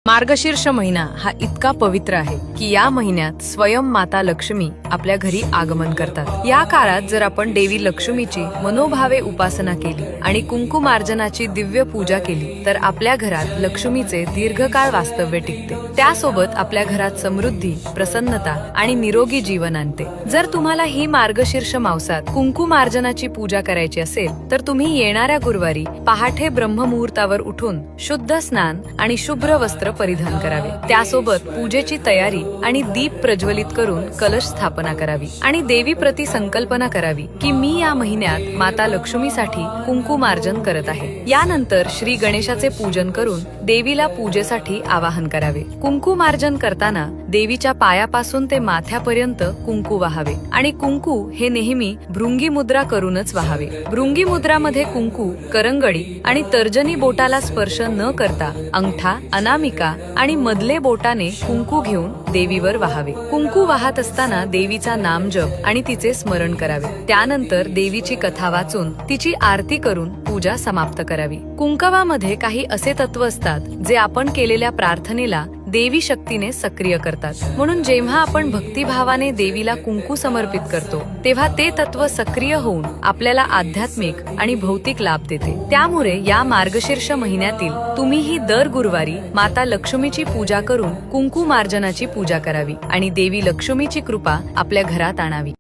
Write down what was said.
मार्गशीर्ष महिना हा इतका पवित्र आहे की या महिन्यात स्वयं माता लक्ष्मी आपल्या घरी आगमन करतात। या काळात जर आपण देवी लक्ष्मीची मनोभावे उपासना केली आणि कुंकुमार्जनाची दिव्य पूजा केली तर आपल्या घरात लक्ष्मीचे दीर्घकाळ वास्तव्य टिकते। त्यासोबत आपल्या घरात समृद्धी, प्रसन्नता आणि निरोगी जीवन आणते। जर तुम्हाला ही मार्गशीर्ष मावसात कुंकुमार्जनाची पूजा करायची असेल तर तुम्ही येणाऱ्या गुरुवारी पहाटे ब्रह्ममुहूर्तावर उठून शुद्ध स्नान आणि शुभ्र वस्त्र परिधान करावे। त्यासोबत पूजेची तयारी आणि दीप प्रज्वलित करून कलश स्थापना करावी आणि देवी प्रति संकल्पना करावी की मी या महिन्यात माता लक्ष्मीसाठी कुंकुमार्जन करत आहे। यानंतर श्री गणेशाचे पूजन करून देवीला पूजेसाठी आवाहन करावे। कुंकुमार्जन करताना देवीच्या पायापासून ते माथ्यापर्यंत कुंकू वाहावे आणि कुंकू हे नेहमी भृंगी मुद्रा करूनच वाहावे। भृंगी मुद्रामध्ये कुंकू करंगडी आणि तर्जनी बोटाला स्पर्श न करता अंगठा, अनामिका आणि मधले बोटाने कुंकू घेऊन देवीवर वाहावे। कुंकू वाहत असताना देवीचा नामजप आणि तिचे स्मरण करावे। त्यानंतर देवीची कथा वाचून तिची आरती करून पूजा समाप्त करावी। कुंकवामध्ये काही असे तत्व असतात जे आपण केलेल्या प्रार्थनेला देवी शक्तीने सक्रिय करतात, म्हणून जेव्हा आपण भक्तिभावाने देवीला कुंकू समर्पित करतो तेव्हा ते तत्व सक्रिय होऊन आपल्याला आध्यात्मिक आणि भौतिक लाभ देते। त्यामुळे या मार्गशीर्ष महिन्यातील तुम्हीही दर गुरुवारी माता लक्ष्मीची पूजा करून कुंकुमार्जनाची पूजा करावी आणि देवी लक्ष्मीची कृपा आपल्या घरात आणावी।